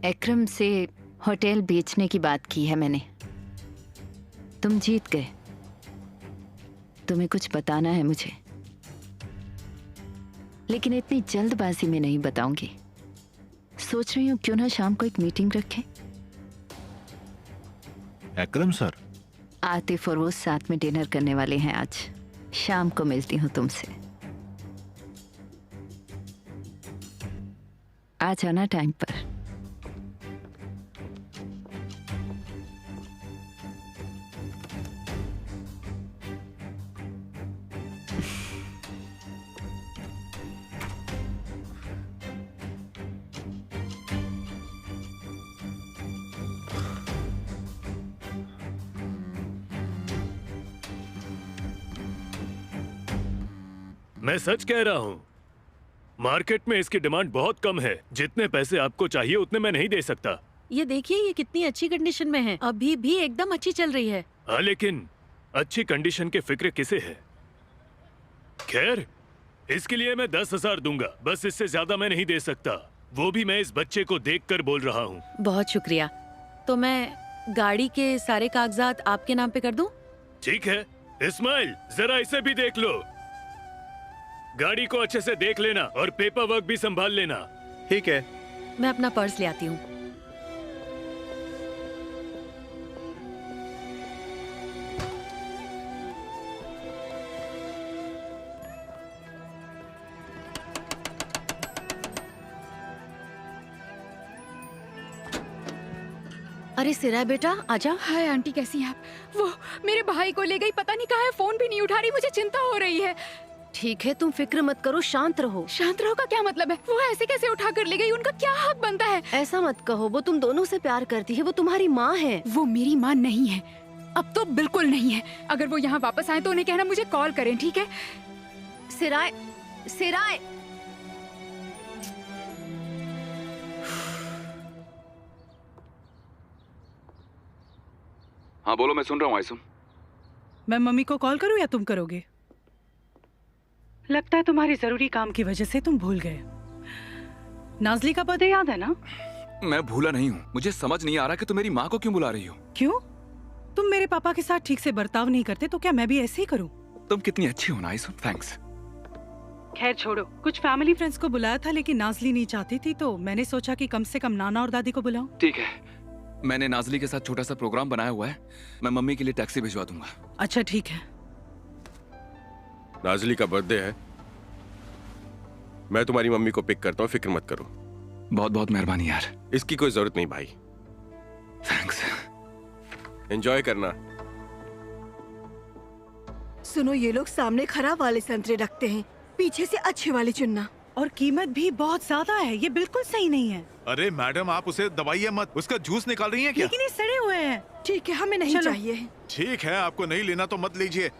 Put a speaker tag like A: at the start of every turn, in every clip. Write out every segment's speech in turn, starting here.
A: एकरम से होटल बेचने की बात की है मैंने। तुम जीत गए। तुम्हें कुछ बताना है मुझे, लेकिन इतनी जल्दबाजी में नहीं बताऊंगी। सोच रही हूँ क्यों ना शाम को एक मीटिंग रखें।
B: एकरम सर,
A: आतिफ और वो साथ में डिनर करने वाले हैं आज। शाम को मिलती हूँ तुमसे। आ जाना टाइम पर।
C: मैं सच कह रहा हूँ, मार्केट में इसकी डिमांड बहुत कम है। जितने पैसे आपको चाहिए उतने मैं नहीं दे सकता।
D: ये देखिए, ये कितनी अच्छी कंडीशन में है, अभी भी एकदम अच्छी चल रही है।
C: हाँ, लेकिन अच्छी कंडीशन के फिक्र किसे है? खैर, इसके लिए मैं 10,000 दूंगा, बस इससे ज्यादा मैं नहीं दे सकता। वो भी मैं इस बच्चे को देखकर बोल रहा हूँ।
D: बहुत शुक्रिया। तो मैं गाड़ी के सारे कागजात आपके नाम पे कर दूं?
C: ठीक है। इस्माइल, जरा इसे भी देख लो। गाड़ी को अच्छे से देख लेना और पेपर वर्क भी संभाल लेना।
B: ठीक है।
D: मैं अपना पर्स ले आती हूँ। अरे सिरा बेटा, आजा।
E: हाय आंटी, कैसी हैं आप? वो मेरे भाई को ले गई, पता नहीं कहाँ है, फोन भी नहीं उठा रही, मुझे चिंता हो रही है।
D: ठीक है, तुम फिक्र मत करो, शांत रहो।
E: शांत रहो का क्या मतलब है? वो ऐसे कैसे उठा कर ले गई? उनका क्या हक बनता है?
D: ऐसा मत कहो, वो तुम दोनों से प्यार करती है, वो तुम्हारी माँ है।
E: वो मेरी माँ नहीं है, अब तो बिल्कुल नहीं है। अगर वो यहाँ वापस आए तो उन्हें कहना मुझे कॉल करें, ठीक है?
D: सिराय, सिराय।
F: हाँ बोलो, मैं सुन रहा हूँ आयसम।
G: मैं मम्मी को कॉल करूं या तुम करोगे? लगता है तुम्हारी जरूरी काम की वजह से तुम भूल गए। नाज़ली का बर्थडे याद है ना?
F: मैं भूला नहीं हूँ। मुझे समझ नहीं आ रहा कि तुम मेरी माँ को क्यों बुला रही हो।
G: क्यों? तुम मेरे पापा के साथ ठीक से बर्ताव नहीं करते तो क्या मैं भी ऐसे ही करूं?
F: तुम कितनी अच्छी हो ना आयसम, थैंक्स।
G: खैर छोड़ो, कुछ फैमिली फ्रेंड्स को बुलाया था लेकिन नाज़ली नहीं चाहती थी तो मैंने सोचा कि कम से कम नाना और दादी को बुलाऊं।
F: ठीक है, मैंने नाज़ली के साथ छोटा सा प्रोग्राम बनाया हुआ है। मैं मम्मी के लिए टैक्सी भिजवा दूंगा।
G: अच्छा ठीक है।
B: नाज़ली का बर्थडे है, मैं तुम्हारी मम्मी को पिक करता हूँ, फिक्र मत करो।
F: बहुत बहुत मेहरबानी यार।
B: इसकी कोई जरूरत नहीं भाई।
F: थैंक्स।
B: एंजॉय करना।
H: सुनो, ये लोग सामने खराब वाले संतरे रखते हैं, पीछे से अच्छे वाले चुनना।
G: और कीमत भी बहुत ज्यादा है, ये बिल्कुल सही नहीं है।
I: अरे मैडम, आप उसे दबाइए मत, उसका जूस निकाल रही हैं क्या?
G: लेकिन ये सड़े हुए हैं।
H: ठीक है, हमें नहीं चाहिए।
I: ठीक है, आपको नहीं लेना तो मत लीजिए।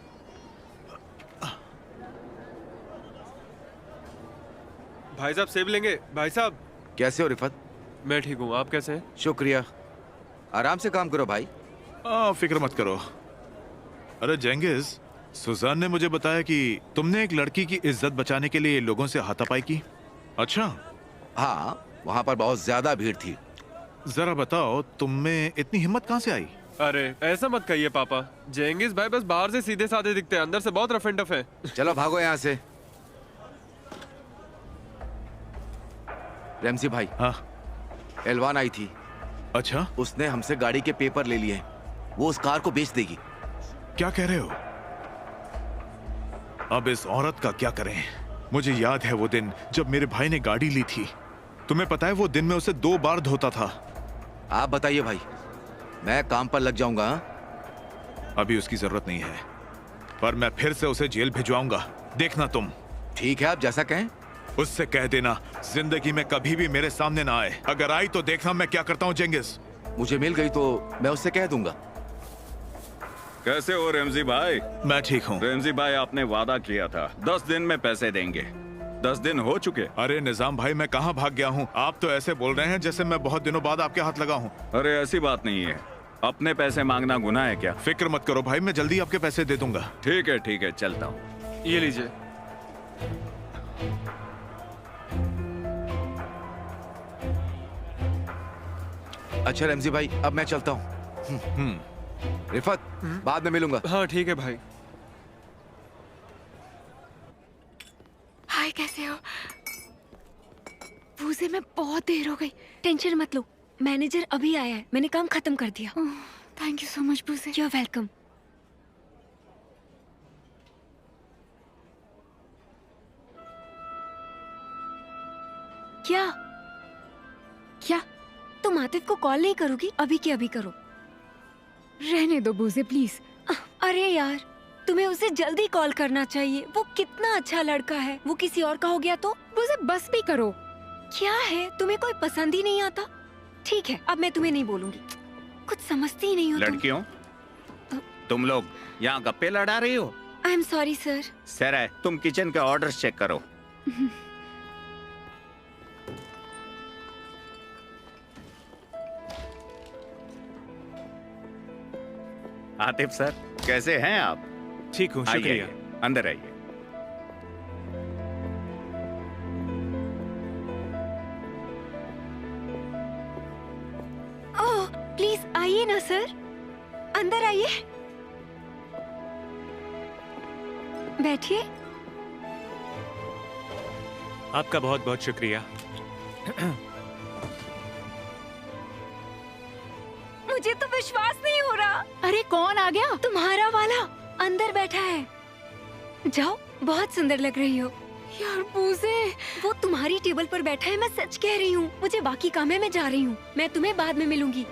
J: भाई साहब सेब लेंगे? भाई साहब।
K: कैसे हो रिफत?
J: मैं ठीक हूँ, आप कैसे हैं?
K: शुक्रिया, आराम से काम करो भाई।
I: फिक्र मत करो। अरे जेंगिस, सुजान ने मुझे बताया कि तुमने एक लड़की की इज्जत बचाने के लिए लोगों से हाथापाई की। अच्छा।
K: हाँ, वहाँ पर बहुत ज्यादा भीड़ थी।
I: जरा बताओ, तुम में इतनी हिम्मत कहाँ से आई?
J: अरे ऐसा मत कहिए पापा, जेंगिस भाई बस बाहर से सीधे साधे दिखते हैं, अंदर से बहुत रफ एंड टफ है।
K: चलो भागो यहाँ से। रेमसी भाई।
I: हाँ।
K: एलवान आई थी।
I: अच्छा।
K: उसने हमसे गाड़ी के पेपर ले लिए, वो उस कार को बेच देगी।
I: क्या कह रहे हो? अब इस औरत का क्या करें? मुझे याद है वो दिन जब मेरे भाई ने गाड़ी ली थी। तुम्हें पता है वो दिन में उसे 2 बार धोता था।
K: आप बताइए भाई, मैं काम पर लग जाऊंगा।
I: अभी उसकी जरूरत नहीं है, पर मैं फिर से उसे जेल भिजवाऊंगा, देखना तुम।
K: ठीक है, आप जैसा कहें।
I: उससे कह देना जिंदगी में कभी भी मेरे सामने ना आए। अगर आई तो देखना मैं क्या करता हूँ जेंगिस।
K: मुझे मिल गई तो मैं उससे कह दूंगा।
L: कैसे हो रेमजी भाई?
I: मैं ठीक हूँ।
L: रेमजी भाई, आपने वादा किया था 10 दिन में पैसे देंगे। 10 दिन हो चुके।
I: अरे निजाम भाई, मैं कहाँ भाग गया हूँ? आप तो ऐसे बोल रहे हैं जैसे मैं बहुत दिनों बाद आपके हाथ लगा हूँ।
L: अरे ऐसी बात नहीं है, अपने पैसे मांगना गुनाह है क्या?
I: फिक्र मत करो भाई, मैं जल्दी आपके पैसे दे दूंगा।
L: ठीक है, चलता हूँ।
J: ये लीजिए।
K: अच्छा रमजी भाई, अब मैं चलता हूँ। रिफत, बाद में मिलूंगा।
J: हाँ ठीक है भाई।
E: हाय, कैसे हो? पूजे में बहुत देर हो गई।
M: टेंशन मत लो, मैनेजर अभी आया है, मैंने काम खत्म कर दिया।
E: थैंक यू सो मच पूजे।
M: You are welcome. क्या
E: क्या?
M: तुम आतिफ को कॉल नहीं करोगी? अभी के अभी करो।
E: रहने दो पूजे प्लीज।
M: अरे यार, तुम्हें उसे जल्दी कॉल करना चाहिए। वो कितना अच्छा लड़का है। वो किसी और का हो गया तो?
E: पूजे बस भी करो।
M: क्या है, तुम्हें कोई पसंद ही नहीं आता? ठीक है, अब मैं तुम्हें नहीं बोलूंगी। कुछ समझती ही नहीं हो तुम।
L: लड़कियों, तुम लोग यहाँ गप्पे लड़ा रही हो?
M: I am sorry sir.
L: Sir, तुम किचन के ऑर्डर्स चेक करो। आतिफ सर, कैसे हैं आप?
C: ठीक हूँ, शुक्रिया।
L: अंदर आइए।
M: ओह, प्लीज आइए ना सर, अंदर आइए, बैठिए।
C: आपका बहुत बहुत शुक्रिया।
M: मुझे तो विश्वास नहीं हो रहा।
E: अरे कौन आ गया?
M: तुम्हारा वाला अंदर बैठा है। जाओ, बहुत सुंदर लग रही हो।
E: यार पूजे,
M: वो तुम्हारी टेबल पर बैठा है, मैं सच कह रही हूँ। मुझे बाकी काम है, मैं जा रही हूँ। मैं तुम्हें बाद में मिलूंगी।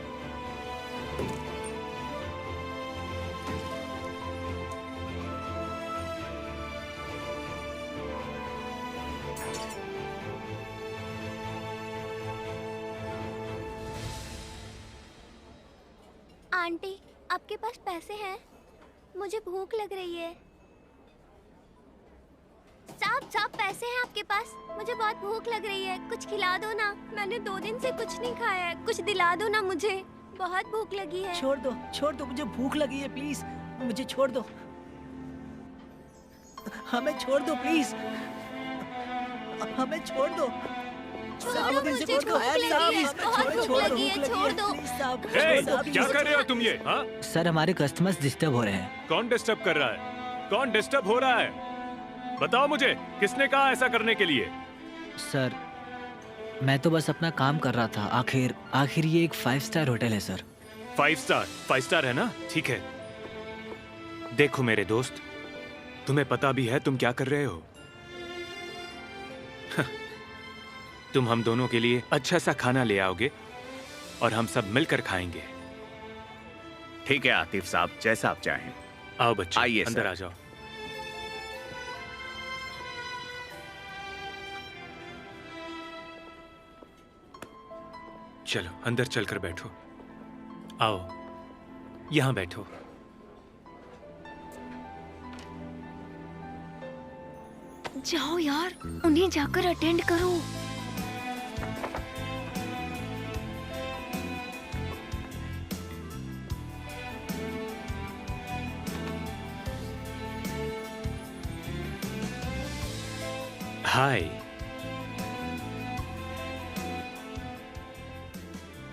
N: आंटी, आपके पास पैसे हैं? मुझे भूख लग रही है। साहब पैसे हैं आपके पास? मुझे बहुत भूख लग रही है, कुछ खिला दो ना। मैंने 2 दिन से कुछ नहीं खाया है, कुछ दिला दो ना मुझे, बहुत भूख लगी है।
O: छोड़ दो, मुझे भूख लगी है, प्लीज मुझे छोड़ दो। हमें छोड़ दो प्लीज, हमें छोड़ दो।
C: क्या कर रहे हो तुम ये? हाँ?
O: सर, हमारे कस्टमर्स डिस्टर्ब हो रहे हैं।
C: कौन डिस्टर्ब कर रहा है? कौन डिस्टर्ब हो रहा है? बताओ मुझे, किसने कहा ऐसा करने के लिए?
O: सर, मैं तो बस अपना काम कर रहा था। आखिर ये एक 5 स्टार होटल है सर।
C: 5 स्टार है ना? ठीक है। देखो मेरे दोस्त, तुम्हें पता भी है तुम क्या कर रहे हो? तुम हम दोनों के लिए अच्छा सा खाना ले आओगे और हम सब मिलकर खाएंगे।
L: ठीक है आतिफ साहब, जैसा आप चाहें।
C: आओ बच्चे,
L: आइए
C: अंदर आ जाओ। चलो अंदर चलकर बैठो। आओ, यहां बैठो।
M: जाओ यार, उन्हें जाकर अटेंड करो।
C: हाय,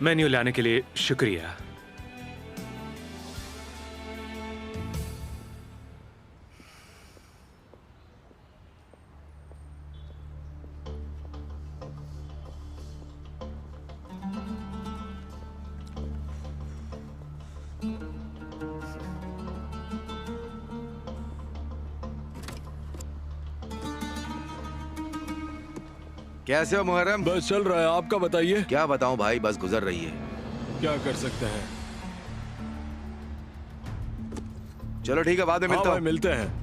C: मेन्यू लाने के लिए शुक्रिया।
K: कैसे हो मुहर्रम?
P: बस चल रहा है, आपका बताइए।
K: क्या बताऊं भाई, बस गुजर रही है।
P: क्या कर सकते हैं?
K: चलो ठीक है, बाद में मिलता हूं।
P: मिलते हैं।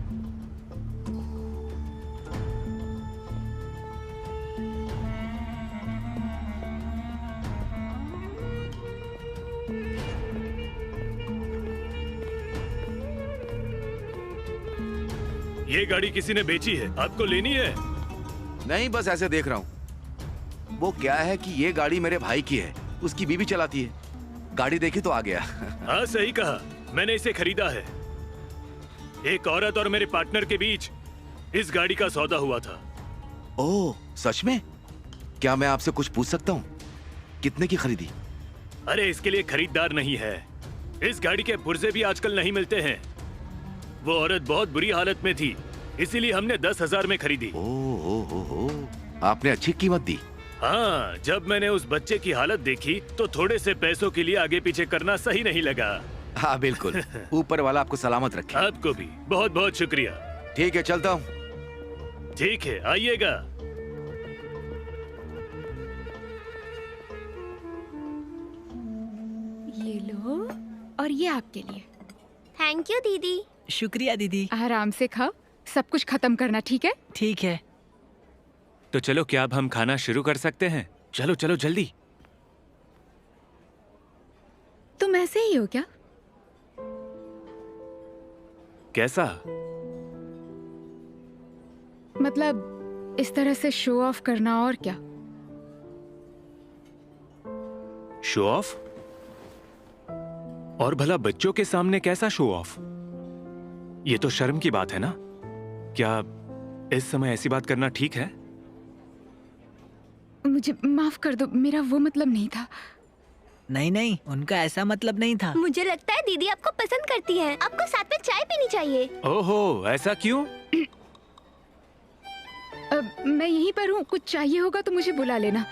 C: ये गाड़ी किसी ने बेची है, आपको लेनी है?
K: नहीं, बस ऐसे देख रहा हूँ। वो क्या है कि ये गाड़ी मेरे भाई की है, उसकी बीवी चलाती है। गाड़ी देखी तो आ गया।
C: हाँ सही कहा, मैंने इसे खरीदा है। एक औरत और मेरे पार्टनर के बीच इस गाड़ी का सौदा हुआ था।
K: ओह, सच में? क्या मैं आपसे कुछ पूछ सकता हूँ? कितने की खरीदी?
C: अरे इसके लिए खरीदार नहीं है। इस गाड़ी के पुर्जे भी आजकल नहीं मिलते हैं। वो औरत बहुत बुरी हालत में थी, इसीलिए हमने 10,000 में खरीदी।
K: आपने अच्छी कीमत दी।
C: हाँ, जब मैंने उस बच्चे की हालत देखी तो थोड़े से पैसों के लिए आगे पीछे करना सही नहीं लगा।
K: हाँ बिल्कुल, ऊपर वाला आपको सलामत रखे।
C: आपको भी बहुत बहुत शुक्रिया।
K: ठीक है, चलता हूँ।
C: ठीक है, आइएगा।
E: ये लो, और ये आपके लिए।
N: थैंक यू दीदी।
O: शुक्रिया दीदी।
E: आराम से खाओ, सब कुछ खत्म करना, ठीक है?
O: ठीक है।
C: तो चलो, क्या अब हम खाना शुरू कर सकते हैं? चलो चलो जल्दी।
E: तुम ऐसे ही हो क्या?
C: कैसा?
E: मतलब इस तरह से शो ऑफ करना, और क्या?
C: Show off? और भला बच्चों के सामने कैसा शो ऑफ? ये तो शर्म की बात है ना? क्या इस समय ऐसी बात करना ठीक है?
E: मुझे माफ कर दो, मेरा वो मतलब नहीं था।
O: नहीं नहीं, उनका ऐसा मतलब नहीं था।
N: मुझे लगता है दीदी आपको पसंद करती हैं। आपको साथ में चाय पीनी चाहिए।
C: ओहो, ऐसा क्यों?
E: मैं यहीं पर हूँ, कुछ चाहिए होगा तो मुझे बुला लेना।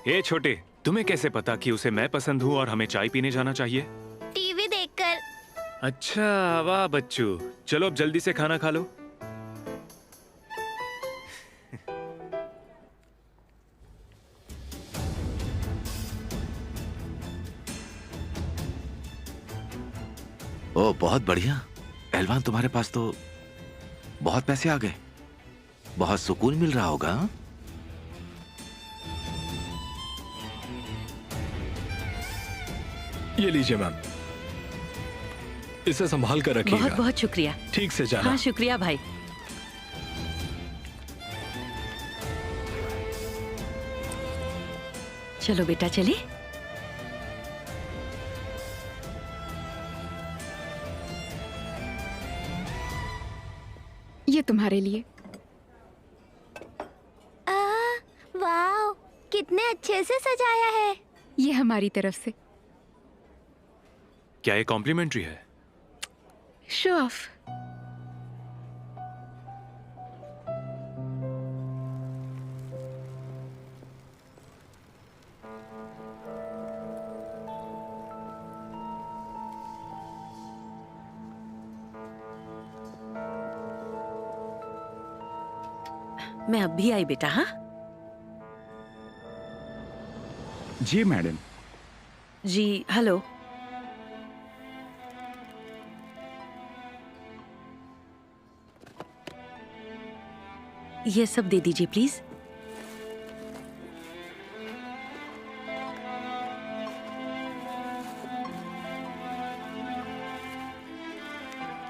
C: ए छोटे, तुम्हें कैसे पता कि उसे मैं पसंद हूँ और हमें चाय पीने जाना चाहिए?
N: टीवी देखकर।
C: अच्छा, वाह बच्चू। चलो अब जल्दी से खाना खा लो।
K: ओ, बहुत बढ़िया एलवान, तुम्हारे पास तो बहुत पैसे आ गए। बहुत सुकून मिल रहा होगा। हाँ?
P: ये लीजिए मैम, इसे संभाल कर रखिएगा।
D: बहुत बहुत शुक्रिया।
P: ठीक से जाना।
D: हाँ शुक्रिया भाई। चलो बेटा, चले।
E: ये तुम्हारे लिए।
N: वाह, कितने अच्छे से सजाया है।
E: ये हमारी तरफ से।
C: क्या ये कॉम्प्लीमेंट्री है?
E: Show off.
D: मैं अब भी आई बेटा। हाँ
L: जी मैडम।
D: जी, हेलो। ये सब दे दीजिए प्लीज।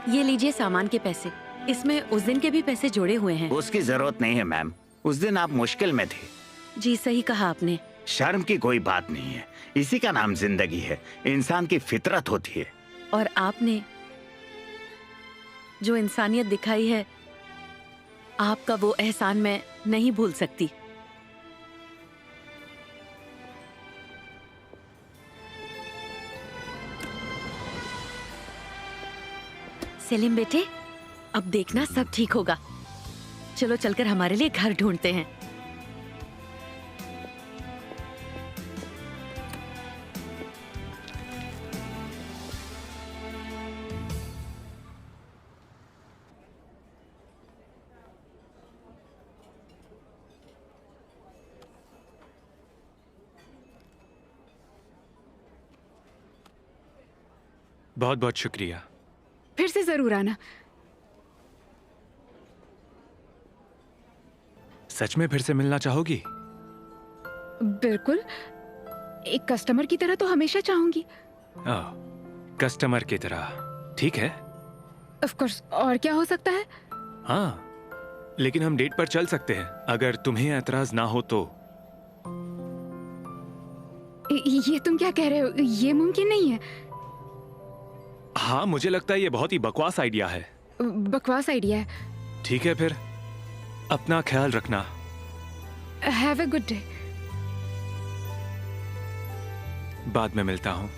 D: ये लीजिए सामान के पैसे। इसमें उस दिन के भी पैसे जोड़े हुए हैं।
Q: उसकी जरूरत नहीं है मैम, उस दिन आप मुश्किल में थे।
D: जी सही कहा आपने।
Q: शर्म की कोई बात नहीं है, इसी का नाम जिंदगी है। इंसान की फितरत होती है।
D: और आपने जो इंसानियत दिखाई है, आपका वो एहसान मैं नहीं भूल सकती। सेलिम बेटे, अब देखना सब ठीक होगा। चलो चलकर हमारे लिए घर ढूंढते हैं।
C: बहुत बहुत शुक्रिया।
E: फिर से जरूर आना।
C: सच में फिर से मिलना चाहोगी?
E: बिल्कुल, एक कस्टमर की तरह तो हमेशा चाहूंगी।
C: कस्टमर की तरह, ठीक है।
E: ऑफ कोर्स, और क्या हो सकता है?
C: हाँ, लेकिन हम डेट पर चल सकते हैं अगर तुम्हें एतराज ना हो तो।
E: ये तुम क्या कह रहे हो? ये मुमकिन नहीं है।
C: हाँ, मुझे लगता है ये बहुत ही बकवास आइडिया है।
E: बकवास आइडिया है?
C: ठीक है फिर, अपना ख्याल रखना।
E: Have a good day.
C: बाद में मिलता हूँ।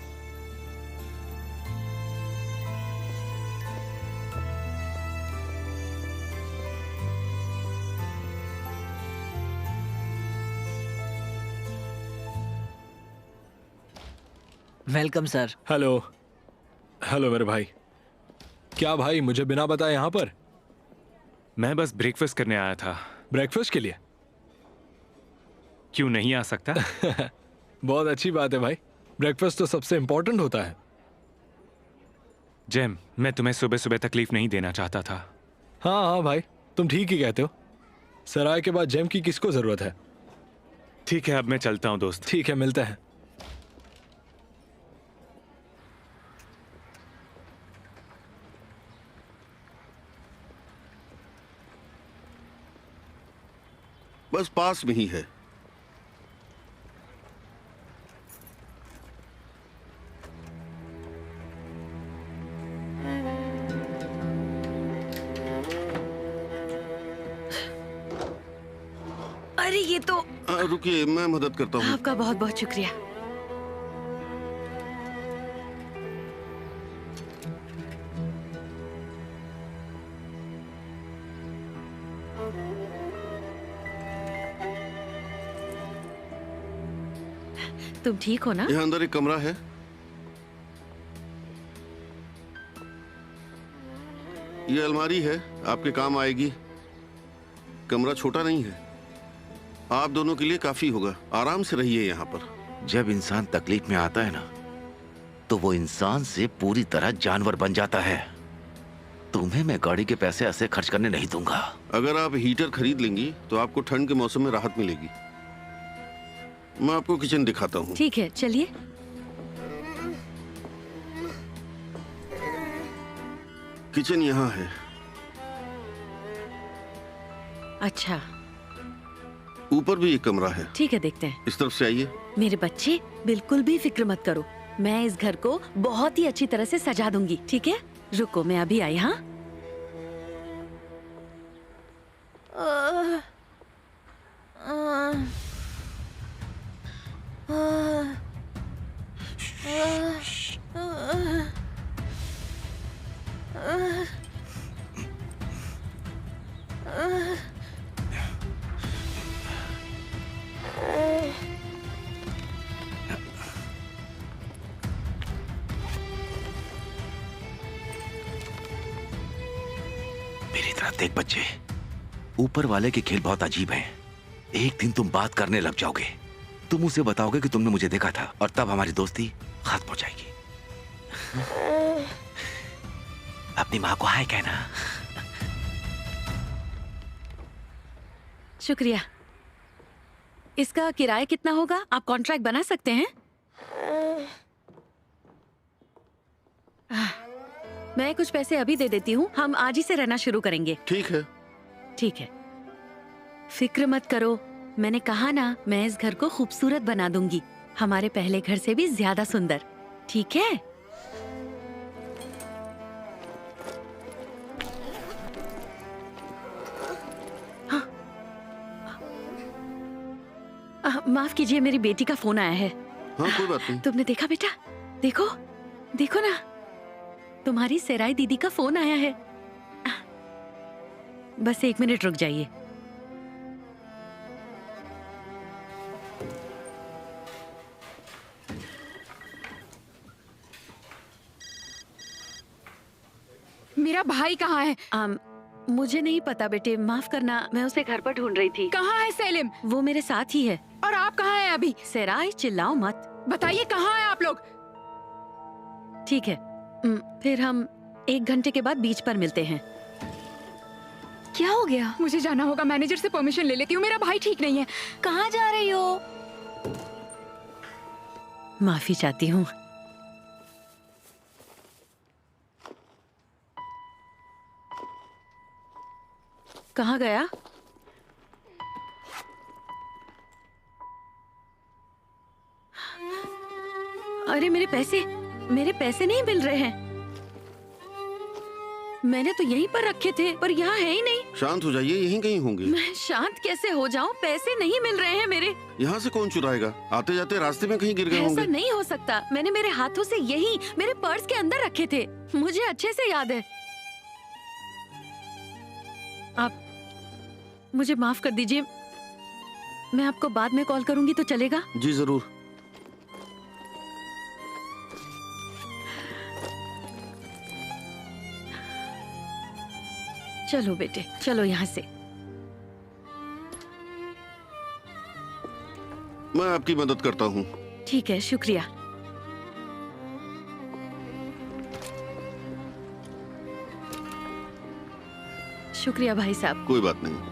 O: Welcome sir.
P: हेलो। हेलो मेरे भाई। क्या भाई, मुझे बिना बताए यहाँ पर?
C: मैं बस ब्रेकफास्ट करने आया था।
P: ब्रेकफास्ट के लिए?
C: क्यों नहीं आ सकता?
P: बहुत अच्छी बात है भाई, ब्रेकफास्ट तो सबसे इंपॉर्टेंट होता है।
C: जेम, मैं तुम्हें सुबह सुबह तकलीफ नहीं देना चाहता था।
P: हाँ हाँ भाई, तुम ठीक ही कहते हो। सराय के बाद जेम की किसको जरूरत है?
C: ठीक है, अब मैं चलता हूँ दोस्त।
P: ठीक है, मिलते हैं।
R: बस पास में ही है।
D: अरे ये तो।
R: रुकिए, मैं मदद करता हूँ।
D: आपका बहुत बहुत शुक्रिया। तुम ठीक हो ना?
R: यहाँ अंदर एक कमरा है। ये अलमारी है, आपके काम आएगी। कमरा छोटा नहीं है, आप दोनों के लिए काफी होगा। आराम से रहिए यहाँ पर।
K: जब इंसान तकलीफ में आता है ना, तो वो इंसान से पूरी तरह जानवर बन जाता है। तुम्हें मैं गाड़ी के पैसे ऐसे खर्च करने नहीं दूंगा।
R: अगर आप हीटर खरीद लेंगी तो आपको ठंड के मौसम में राहत मिलेगी। मैं आपको किचन दिखाता हूँ।
D: ठीक है, चलिए।
R: किचन यहाँ है।
D: अच्छा,
R: ऊपर भी एक कमरा है।
D: ठीक है, देखते हैं।
R: इस तरफ से आइए।
D: मेरे बच्चे, बिल्कुल भी फिक्र मत करो, मैं इस घर को बहुत ही अच्छी तरह से सजा दूंगी। ठीक है, रुको, मैं अभी आई। हाँ।
K: मेरी तरफ देख बच्चे, ऊपर वाले के खेल बहुत अजीब हैं। एक दिन तुम बात करने लग जाओगे, तुम उसे बताओगे कि तुमने मुझे देखा था, और तब हमारी दोस्ती खत्म हो जाएगी। अपनी माँ को हाय कहना।
D: शुक्रिया। इसका किराया कितना होगा? आप कॉन्ट्रैक्ट बना सकते हैं? मैं कुछ पैसे अभी दे देती हूँ, हम आज ही से रहना शुरू करेंगे।
R: ठीक है।
D: ठीक है, फिक्र मत करो। मैंने कहा ना, मैं इस घर को खूबसूरत बना दूंगी, हमारे पहले घर से भी ज्यादा सुंदर। ठीक है? माफ कीजिए, मेरी बेटी का फोन आया है।
R: हाँ, कोई बात नहीं।
D: तुमने देखा बेटा? देखो, देखो ना, तुम्हारी सेराई दीदी का फोन आया है। बस 1 मिनट रुक जाइए।
E: मेरा भाई कहाँ है?
D: मुझे नहीं पता बेटे, माफ करना, मैं उसे घर पर ढूंढ रही थी।
E: कहाँ है सेलिम?
D: वो मेरे साथ ही है।
E: और आप कहाँ हैं अभी?
D: सेराई, चिल्लाओ मत।
E: बताइए कहाँ हैं आप लोग?
D: ठीक है, फिर हम 1 घंटे के बाद बीच पर मिलते हैं।
M: क्या हो गया?
E: मुझे जाना होगा, मैनेजर से परमिशन ले लेती हूँ। मेरा भाई ठीक नहीं है।
M: कहाँ जा रही हो?
D: माफी चाहती हूँ। कहाँ गया? अरे मेरे पैसे नहीं मिल रहे हैं। मैंने तो यहीं पर रखे थे, पर यहाँ है ही नहीं।
R: शांत हो जाइए, यहीं कहीं होंगे।
D: मैं शांत कैसे हो जाऊँ? पैसे नहीं मिल रहे हैं मेरे।
R: यहाँ से कौन चुराएगा? आते जाते रास्ते में कहीं गिर गए
D: ऐसा
R: होंगे।
D: नहीं हो सकता। मैंने मेरे हाथों से यही मेरे पर्स के अंदर रखे थे, मुझे अच्छे से याद है। आप मुझे माफ कर दीजिए, मैं आपको बाद में कॉल करूंगी तो चलेगा?
R: जी जरूर।
D: चलो बेटे, चलो यहाँ से।
R: मैं आपकी मदद करता हूँ।
D: ठीक है, शुक्रिया। शुक्रिया भाई साहब।
R: कोई बात नहीं।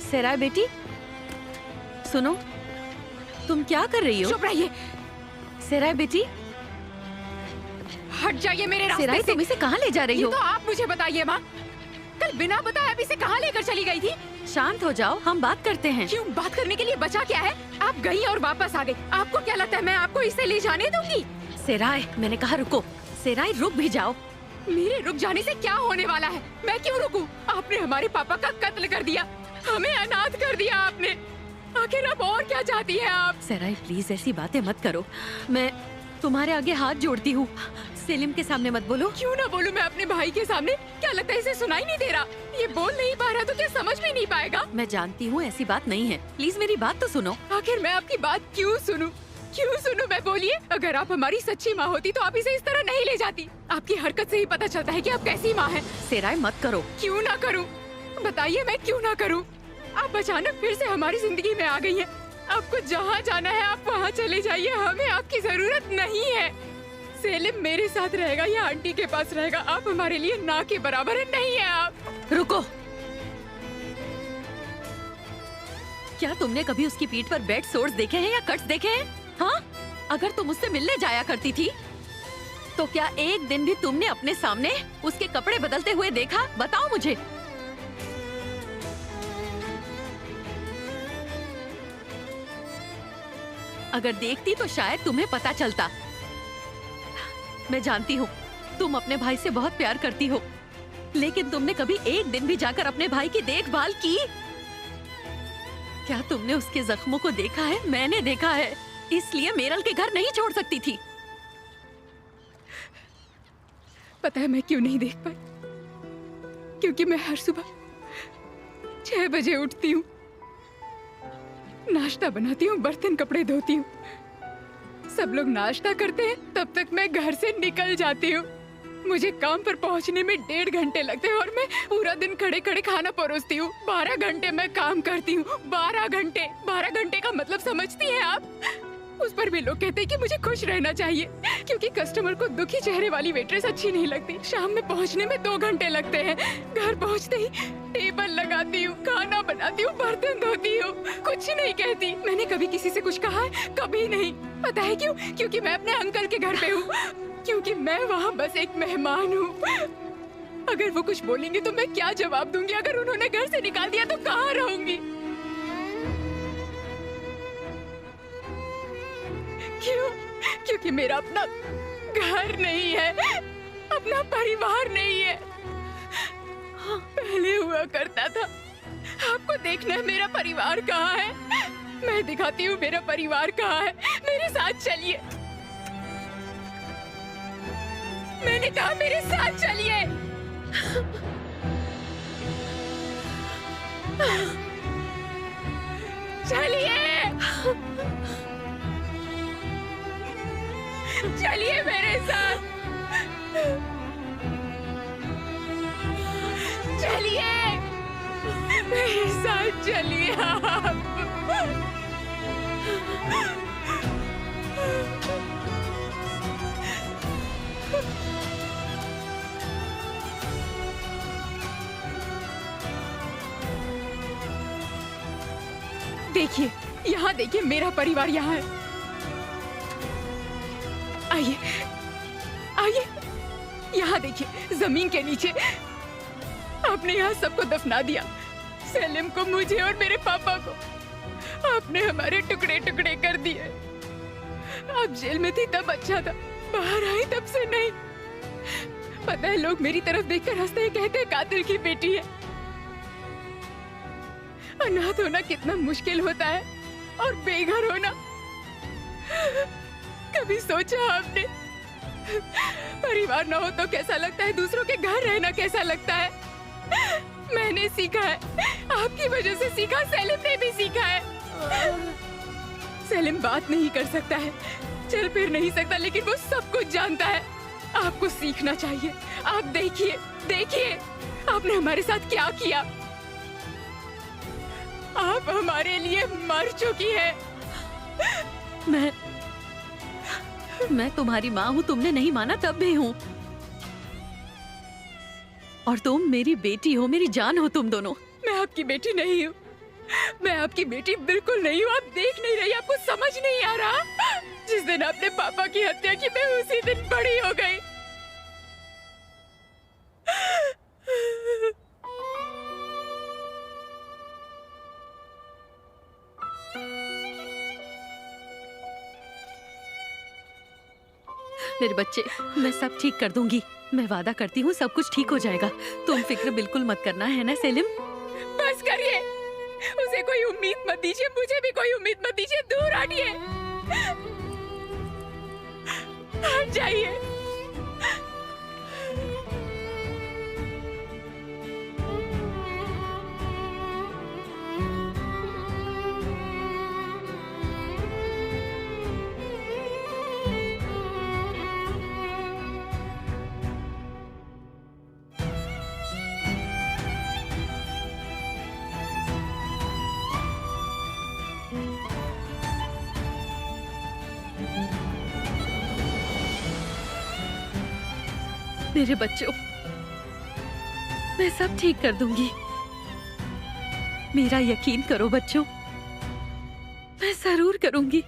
D: सेराय बेटी, सुनो, तुम क्या कर रही हो?
E: चुप रहिए।
D: सेराय बेटी,
E: हट जाइए मेरे रास्ते
D: सेराय,
E: से।
D: तुम इसे कहाँ ले जा रही हो?
E: ये तो आप मुझे बताइए माँ। कल बिना बताए आप इसे कहाँ लेकर चली गई थी?
D: शांत हो जाओ, हम बात करते हैं।
E: क्यों? बात करने के लिए बचा क्या है? आप गई और वापस आ गई। आपको क्या लगता है मैं आपको इसे ले जाने दूंगी?
D: सेराय, मैंने कहा रुको। सेराय, रुक भी जाओ।
E: मेरे रुक जाने से क्या होने वाला है? मैं क्यों रुकूं? आपने हमारे पापा का कत्ल कर दिया, हमें अनाथ कर दिया आपने। आखिर अब और क्या चाहती है आप?
D: सेराय, प्लीज ऐसी बातें मत करो। मैं तुम्हारे आगे हाथ जोड़ती हूँ, सेलिम के सामने मत बोलो।
E: क्यों ना बोलूं मैं अपने भाई के सामने? क्या लगता है इसे सुनाई नहीं दे रहा? ये बोल नहीं पा रहा तो क्या समझ में नहीं पाएगा?
D: मैं जानती हूँ ऐसी बात नहीं है, प्लीज मेरी बात तो सुनो।
E: आखिर मैं आपकी बात क्यों सुनूं? क्यों सुनूं मैं? बोलिए। अगर आप हमारी सच्ची माँ होती तो आप इसे इस तरह नहीं ले जाती। आपकी हरकत से ही पता चलता है कि आप कैसी माँ हैं।
D: सेराय, मत करो।
E: क्यों ना करूं? बताइए, मैं क्यों ना करूं? आप अचानक फिर से हमारी जिंदगी में आ गई हैं। आपको जहाँ जाना है आप वहाँ चले जाइए, हमें आपकी जरूरत नहीं है। सेलिम मेरे साथ रहेगा या आंटी के पास रहेगा, आप हमारे लिए ना के बराबर नहीं है। आप
D: रुको। क्या तुमने कभी उसकी पीठ पर बेड सोर्स देखे हैं या कट्स देखे हैं? हाँ, अगर तुम उससे मिलने जाया करती थी तो क्या एक दिन भी तुमने अपने सामने उसके कपड़े बदलते हुए देखा? बताओ मुझे। अगर देखती तो शायद तुम्हें पता चलता। मैं जानती हूँ तुम अपने भाई से बहुत प्यार करती हो, लेकिन तुमने कभी एक दिन भी जाकर अपने भाई की देखभाल की? क्या तुमने उसके जख्मों को देखा है? मैंने देखा है, इसलिए मेरल के घर नहीं छोड़ सकती थी।
E: पता है मैं क्यों नहीं देख पाई? क्योंकि मैं हर सुबह 6 बजे उठती हूँ, नाश्ता बनाती हूँ, बर्तन कपड़े धोती हूँ। सब लोग नाश्ता करते हैं, तब तक मैं घर से निकल जाती हूँ। मुझे काम पर पहुँचने में 1.5 घंटे लगते हैं और मैं पूरा दिन खड़े खड़े खाना परोसती हूँ। 12 घंटे मैं काम करती हूँ। 12 घंटे। 12 घंटे का मतलब समझती हैं आप? उस पर भी लोग कहते हैं कि मुझे खुश रहना चाहिए, क्योंकि कस्टमर को दुखी चेहरे वाली वेट्रेस अच्छी नहीं लगती। शाम में पहुंचने में 2 घंटे लगते हैं। घर पहुंचते ही टेबल लगाती हूँ, खाना बनाती हूँ, बर्तन धोती हूँ, कुछ नहीं कहती। मैंने कभी किसी से कुछ कहा है? कभी नहीं। पता है क्यों? क्योंकि मैं अपने अंकल के घर पे हूँ, क्योंकि मैं वहाँ बस एक मेहमान हूँ। अगर वो कुछ बोलेंगे तो मैं क्या जवाब दूंगी? अगर उन्होंने घर से निकाल दिया तो कहाँ रहूंगी? क्यों? क्योंकि मेरा अपना घर नहीं है, अपना परिवार नहीं है। हाँ, पहले हुआ करता था। आपको देखना है मेरा परिवार कहाँ है। मैं दिखाती हूँ मेरा परिवार कहाँ है। मेरे साथ चलिए। मैंने कहा मेरे साथ चलिए। चलिए, चलिए मेरे साथ, चलिए मेरे साथ, चलिए आप। देखिए, यहाँ देखिए, मेरा परिवार यहाँ है। आइए, आइए, यहाँ देखिए, जमीन के नीचे आपने यहाँ सबको दफना दिया। सेलिम को, मुझे और मेरे पापा को आपने हमारे टुकड़े टुकड़े कर दिए। आप जेल में थी तब अच्छा था, बाहर आई तब से नहीं। पता है, लोग मेरी तरफ देखकर हंसते हैं, कहते हैं कातिल की बेटी है। अनाथ होना कितना मुश्किल होता है, और बेघर होना। कभी सोचा आपने परिवार ना हो तो कैसा लगता है, दूसरों के घर रहना कैसा लगता है? मैंने सीखा है, आपकी वजह से सीखा, सेलिम ने भी सीखा है। सेलिम बात नहीं कर सकता है, चल फिर नहीं सकता, लेकिन वो सब कुछ जानता है। आपको सीखना चाहिए। आप देखिए, देखिए आपने हमारे साथ क्या किया। आप हमारे लिए मर चुकी है।
D: मैं तुम्हारी माँ हूँ, तुमने नहीं माना तब भी हूँ। और तुम मेरी बेटी हो, मेरी जान हो तुम दोनों।
E: मैं आपकी बेटी नहीं हूँ, मैं आपकी बेटी बिल्कुल नहीं हूँ। आप देख नहीं रही, आपको समझ नहीं आ रहा। जिस दिन आपने पापा की हत्या की, मैं उसी दिन बड़ी हो गई।
D: मेरे बच्चे, मैं सब ठीक कर दूंगी। मैं वादा करती हूँ सब कुछ ठीक हो जाएगा। तुम फिक्र बिल्कुल मत करना, है ना सेलिम?
E: बस करिए, उसे कोई उम्मीद मत दीजिए, मुझे भी कोई उम्मीद मत दीजिए। दूर हटिए, हट जाइए।
D: मेरे बच्चों, मैं सब ठीक कर दूंगी। मेरा यकीन करो बच्चों, मैं जरूर करूंगी।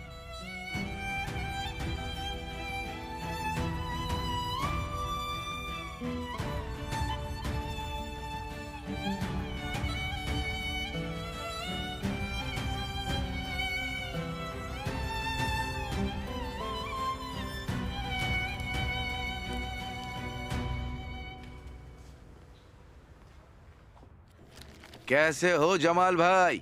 K: कैसे हो जमाल भाई?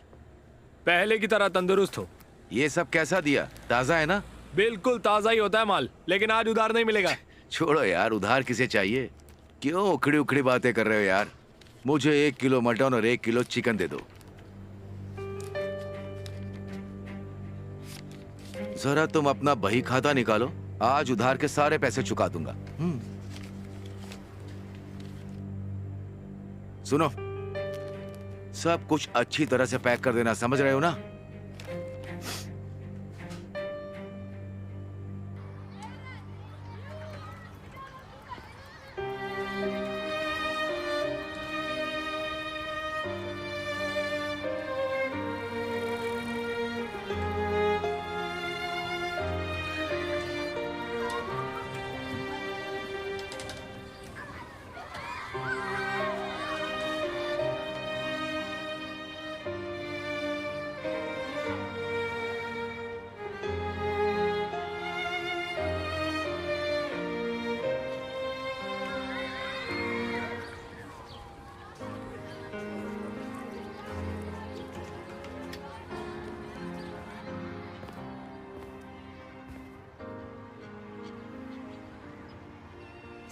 P: पहले की तरह तंदुरुस्त हो।
K: ये सब कैसा दिया? ताजा है ना?
P: बिल्कुल ताजा ही होता है माल, लेकिन आज उधार नहीं मिलेगा।
K: छोड़ो यार, उधार किसे चाहिए? क्यों उखड़ी उखड़ी बातें कर रहे हो यार? मुझे 1 किलो मटन और 1 किलो चिकन दे दो। जरा तुम अपना बही खाता निकालो, आज उधार के सारे पैसे चुका दूंगा। सुनो, सब कुछ अच्छी तरह से पैक कर देना, समझ रहे हो ना?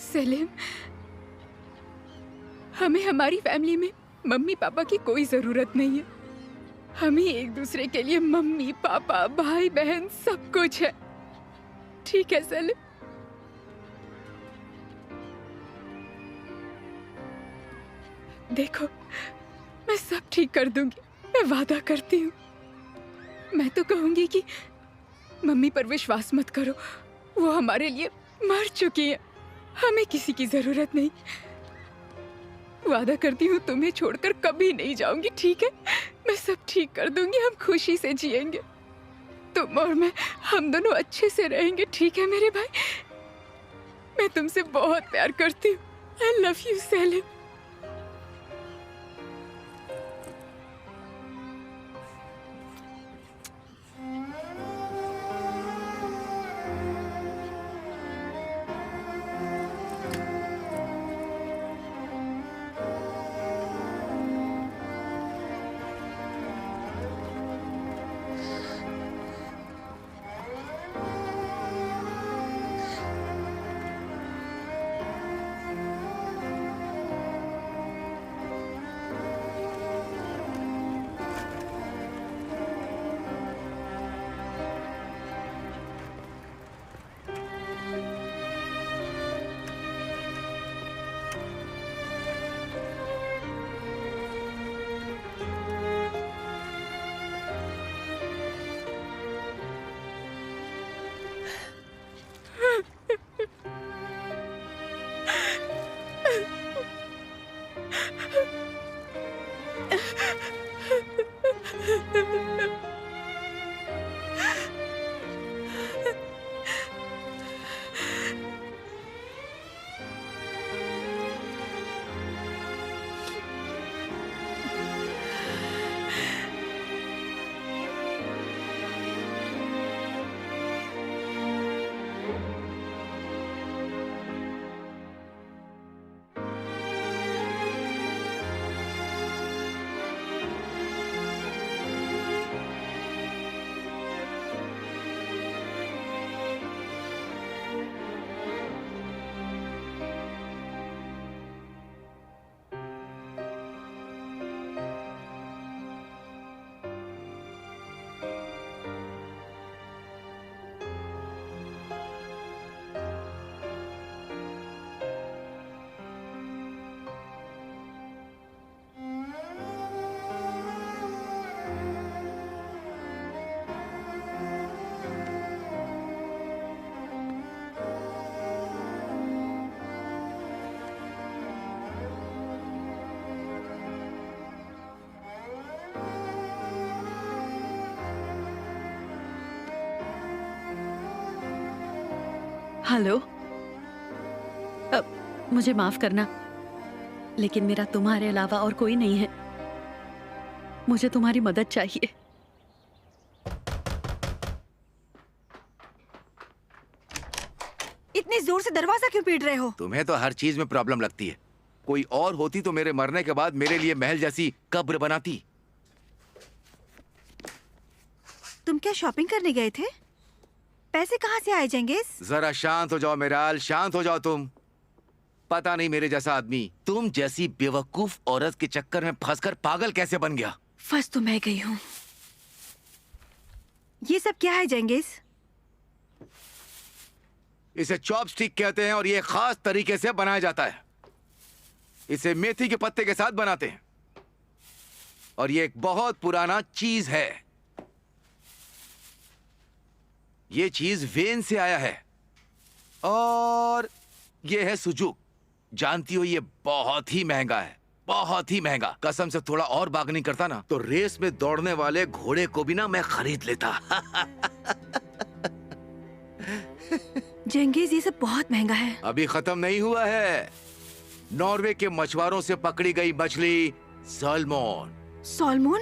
E: सेलिम, हमें हमारी फैमिली में मम्मी पापा की कोई जरूरत नहीं है। हमें एक दूसरे के लिए मम्मी पापा भाई बहन सब कुछ है। ठीक है सेलिम? देखो, मैं सब ठीक कर दूंगी, मैं वादा करती हूँ। मैं तो कहूंगी कि मम्मी पर विश्वास मत करो, वो हमारे लिए मर चुकी है, हमें किसी की जरूरत नहीं। वादा करती हूँ तुम्हें छोड़कर कभी नहीं जाऊंगी, ठीक है? मैं सब ठीक कर दूंगी, हम खुशी से जिएंगे। तुम और मैं, हम दोनों अच्छे से रहेंगे, ठीक है मेरे भाई? मैं तुमसे बहुत प्यार करती हूँ। I love you Salim.
D: Hello, मुझे माफ करना, लेकिन मेरा तुम्हारे अलावा और कोई नहीं है। मुझे तुम्हारी मदद चाहिए।
H: इतनी जोर से दरवाजा क्यों पीट रहे हो?
K: तुम्हें तो हर चीज में प्रॉब्लम लगती है। कोई और होती तो मेरे मरने के बाद मेरे लिए महल जैसी कब्र बनाती।
H: तुम क्या शॉपिंग करने गए थे? पैसे कहाँ से आए जेंगिस?
K: जरा शांत हो जाओ मेराल, शांत हो जाओ तुम। पता नहीं मेरे जैसा आदमी तुम जैसी बेवकूफ औरत के चक्कर में फंसकर पागल कैसे बन गया।
H: फंस तो मैं गई हूँ। ये सब क्या है जेंगिस?
K: इसे चॉपस्टिक कहते हैं और ये खास तरीके से बनाया जाता है। इसे मेथी के पत्ते के साथ बनाते हैं और ये एक बहुत पुराना चीज है। ये चीज वेन से आया है और ये है सुजुक। जानती हो ये बहुत ही महंगा है, बहुत ही महंगा। कसम से थोड़ा और बार्गेनिंग करता ना तो रेस में दौड़ने वाले घोड़े को भी ना मैं खरीद लेता।
H: जेंगिस ये सब बहुत महंगा है।
K: अभी खत्म नहीं हुआ है। नॉर्वे के मछुआरों से पकड़ी गई मछली सैल्मोन।
H: सैल्मोन?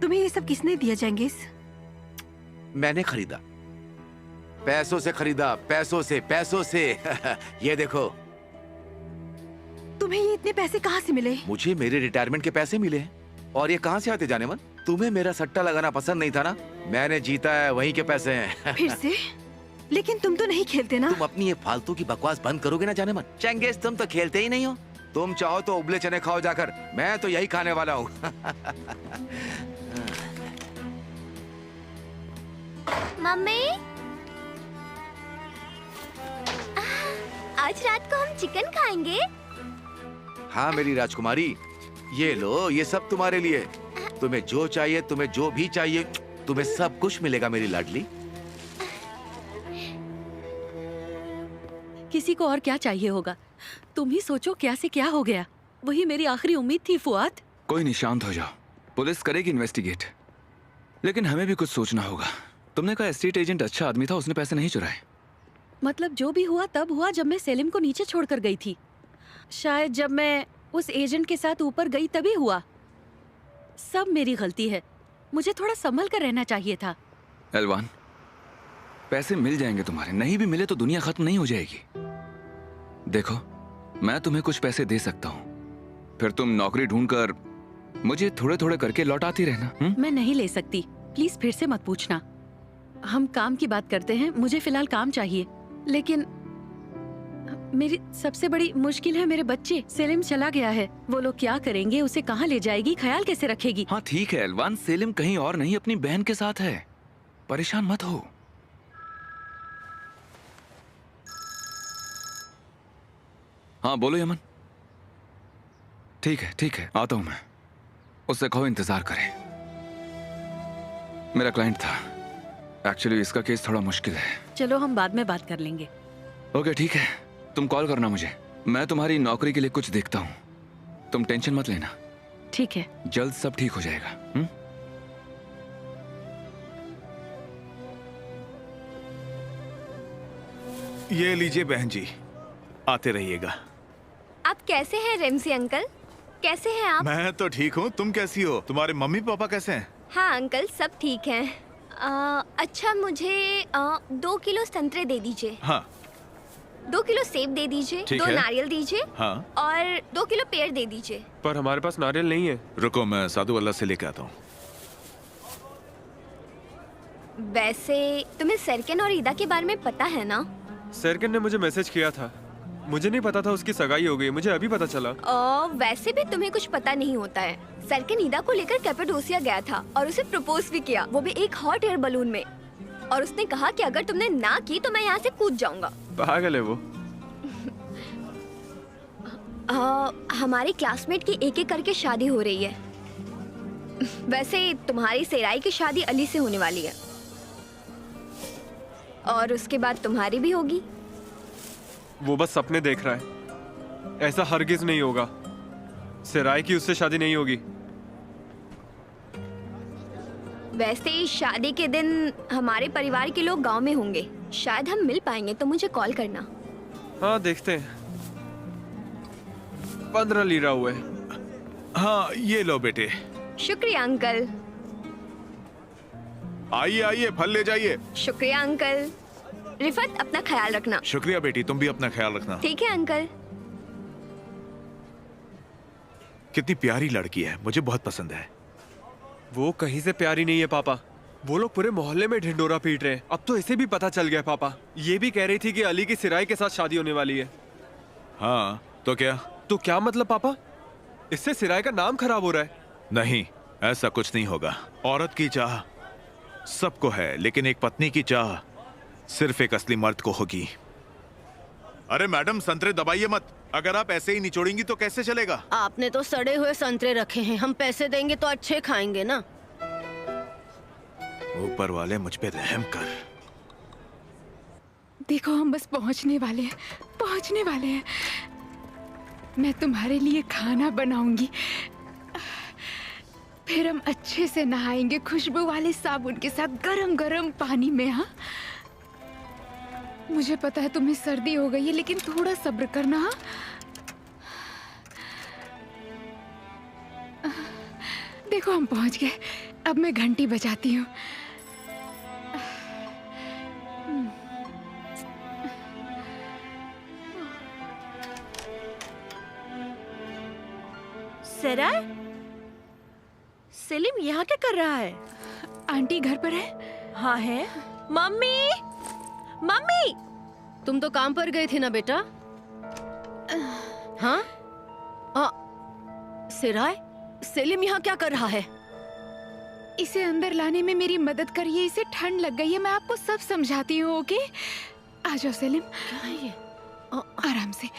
H: तुम्हें ये सब किसने दिया जेंगिस?
K: मैंने खरीदा, पैसों से खरीदा, पैसों से, पैसों से। ये देखो।
H: तुम्हें ये इतने पैसे कहाँ से मिले?
K: मुझे मेरे रिटायरमेंट के पैसे मिले और ये कहाँ से आते जाने मन? तुम्हें मेरा सट्टा लगाना पसंद नहीं था ना? मैंने जीता है, वहीं के पैसे हैं।
H: फिर से? लेकिन तुम तो नहीं खेलते ना?
K: तुम अपनी ये फालतू की बकवास बंद करोगे ना जाने मन? चंगेज, तुम तो खेलते ही नहीं हो। तुम चाहो तो उबले चने खाओ जाकर, मैं तो यही खाने वाला हूँ।
N: मम्मी, आज रात को हम चिकन खाएंगे।
K: हाँ मेरी राजकुमारी, ये लो, ये सब तुम्हारे लिए। तुम्हें जो चाहिए, तुम्हें जो भी चाहिए, तुम्हें सब कुछ मिलेगा मेरी लाडली।
D: किसी को और क्या चाहिए होगा? तुम ही सोचो क्या से क्या हो गया। वही मेरी आखिरी उम्मीद थी फुआद।
F: कोई नहीं, शांत हो जाओ। पुलिस करेगी इन्वेस्टिगेट, लेकिन हमें भी कुछ सोचना होगा। तुमने कहा एस्टेट एजेंट अच्छा आदमी था, उसने पैसे नहीं चुराए।
D: मतलब जो भी हुआ तब हुआ जब मैं सेलिम को नीचे छोड़कर गई थी। शायद जब मैं उस एजेंट के साथ ऊपर गई तभी हुआ। सब मेरी गलती है। मुझे थोड़ा संभल कर रहना चाहिए था।
F: एलवान, पैसे मिल जाएंगे तुम्हारे, नहीं भी मिले तो दुनिया खत्म नहीं हो जाएगी। देखो, मैं तुम्हें कुछ पैसे दे सकता हूँ, फिर तुम नौकरी ढूंढकर मुझे थोड़े थोड़े करके लौटाती रहना।
D: मैं नहीं ले सकती, प्लीज फिर से मत पूछना। हम काम की बात करते हैं, मुझे फिलहाल काम चाहिए। लेकिन मेरी सबसे बड़ी मुश्किल है मेरे बच्चे। सेलिम चला गया है, वो लोग क्या करेंगे, उसे कहाँ ले जाएगी, ख्याल कैसे रखेगी?
F: हाँ ठीक है एलवान, सेलिम कहीं और नहीं अपनी बहन के साथ है, परेशान मत हो। हाँ बोलो यमन। ठीक है, आता हूँ मैं। उससे कहो इंतजार करे। मेरा क्लाइंट था, एक्चुअली इसका केस थोड़ा मुश्किल है।
D: चलो हम बाद में बात कर लेंगे।
F: ओके ठीक है, तुम कॉल करना मुझे, मैं तुम्हारी नौकरी के लिए कुछ देखता हूँ। तुम टेंशन मत लेना।
D: ठीक है,
F: जल्द सब ठीक हो जाएगा।
I: ये लीजिए बहन जी, आते रहिएगा।
N: आप कैसे हैं रेमसी अंकल? कैसे हैं आप?
I: मैं तो ठीक हूँ, तुम कैसी हो? तुम्हारे मम्मी पापा कैसे हैं?
N: हाँ अंकल, सब ठीक हैं। अच्छा मुझे 2 किलो संतरे दे दीजिए।
I: हाँ
N: 2 किलो सेब दे दीजिए, 2 नारियल दीजिए।
I: हाँ
N: और 2 किलो पेड़ दे दीजिए।
J: पर हमारे पास नारियल नहीं है।
I: रुको, मैं साधु अल्लाह से लेके आता हूँ।
N: वैसे तुम्हें सरकन और ईदा के बारे में पता है ना?
J: सरकन ने मुझे मैसेज किया था, मुझे नहीं पता था उसकी सगाई हो गई, मुझे अभी पता चला।
N: वैसे भी तुम्हें कुछ पता नहीं होता है। सरकन ईदा को लेकर कैपेडोसिया गया था और उसे प्रपोज भी किया, वो भी एक हॉट एयर बलून में। और उसने कहा कि अगर तुमने ना की तो मैं यहाँ से कूद जाऊंगा।
J: पागल है वो।
N: हमारे क्लासमेट की एक एक करके शादी हो रही है। वैसे तुम्हारी सेराई की शादी अली से होने वाली है और उसके बाद तुम्हारी भी होगी।
J: वो बस सपने देख रहा है, ऐसा हरगिज नहीं होगा। सेराई की उससे शादी नहीं होगी।
N: वैसे ही शादी के दिन हमारे परिवार के लोग गांव में होंगे, शायद हम मिल पाएंगे, तो मुझे कॉल करना।
J: हाँ देखते हैं। 15 लीरा हुए।
I: हाँ ये लो बेटे।
N: शुक्रिया अंकल।
I: आइए आइए, फल ले जाइए।
N: शुक्रिया अंकल। रिफत, अपना ख्याल रखना।
I: शुक्रिया बेटी, तुम भी अपना ख्याल रखना।
N: ठीक है अंकल।
I: कितनी प्यारी लड़की है, मुझे बहुत पसंद है।
J: वो कहीं से प्यारी नहीं है पापा, वो लोग पूरे मोहल्ले में ढिंडोरा पीट रहे हैं। अब तो इसे भी पता चल गया पापा। ये भी कह रही थी कि अली की सिराई के साथ शादी होने वाली है।
I: हाँ तो क्या?
J: तो क्या मतलब पापा, इससे सिराई का नाम खराब हो रहा है?
I: नहीं, ऐसा कुछ नहीं होगा। औरत की चाह सबको है, लेकिन एक पत्नी की चाह सिर्फ एक असली मर्द को होगी। अरे मैडम, संतरे दबाइए मत। अगर आप ऐसे ही निचोड़ेंगी तो कैसे चलेगा?
S: आपने तो सड़े हुए संतरे रखे हैं, हम पैसे देंगे तो अच्छे खाएंगे ना।
I: ऊपर वाले मुझ पे रहम कर।
E: देखो हम बस पहुंचने वाले हैं, पहुंचने वाले हैं। मैं तुम्हारे लिए खाना बनाऊंगी, फिर हम अच्छे से नहाएंगे खुशबू वाले साबुन के साथ गरम गरम पानी में। हाँ मुझे पता है तुम्हें सर्दी हो गई है, लेकिन थोड़ा सब्र करना। हाँ देखो हम पहुंच गए, अब मैं घंटी बजाती हूँ।
N: सराय,
S: सेलिम यहाँ क्या कर रहा है?
E: आंटी घर पर है?
S: हाँ है। मम्मी, मम्मी, तुम तो काम पर गई थी ना बेटा? हाँ? सिराय, सेलिम यहाँ क्या कर रहा है?
E: इसे अंदर लाने में मेरी मदद करिए, इसे ठंड लग गई है, मैं आपको सब समझाती हूँ। ओके, आ जाओ सेलिम।
S: क्या है ये?
E: आराम से।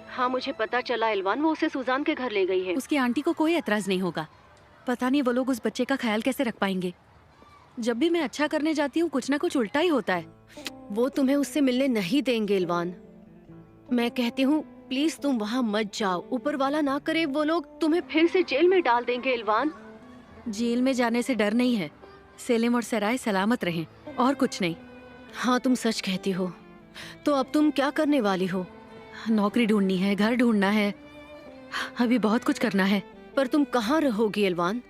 S: हाँ मुझे पता चला इलवान, वो उसे सुजान के घर ले गई है।
D: उसकी आंटी को कोई एतराज नहीं होगा। पता नहीं वो लोग उस बच्चे का ख्याल कैसे रख पाएंगे। जब भी मैं अच्छा करने जाती हूँ कुछ ना कुछ उल्टा ही होता है।
S: वो तुम्हें उससे मिलने नहीं देंगे इलवान। मैं कहती हूँ प्लीज तुम वहाँ मत जाओ, ऊपर वाला ना करे वो लोग तुम्हें फिर से जेल में डाल देंगे इलवान।
D: जेल में जाने से डर नहीं है, सेलिम और सराय सलामत रहें और कुछ नहीं।
S: हाँ तुम सच कहती हो। तो अब तुम क्या करने वाली हो?
D: नौकरी ढूंढनी है, घर ढूंढना है, अभी बहुत कुछ करना है।
S: पर तुम कहाँ रहोगी इलवान?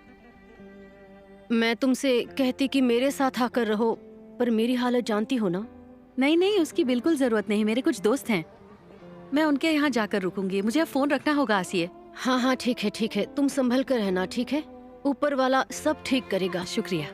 S: मैं तुमसे कहती कि मेरे साथ आकर रहो, पर मेरी हालत जानती हो ना।
D: नहीं नहीं, उसकी बिल्कुल जरूरत नहीं। मेरे कुछ दोस्त हैं, मैं उनके यहाँ जाकर रुकूंगी। मुझे अब फोन रखना होगा आसिए।
S: हाँ हाँ ठीक है, तुम संभल कर रहना, ठीक है? ऊपर वाला सब ठीक करेगा।
D: शुक्रिया।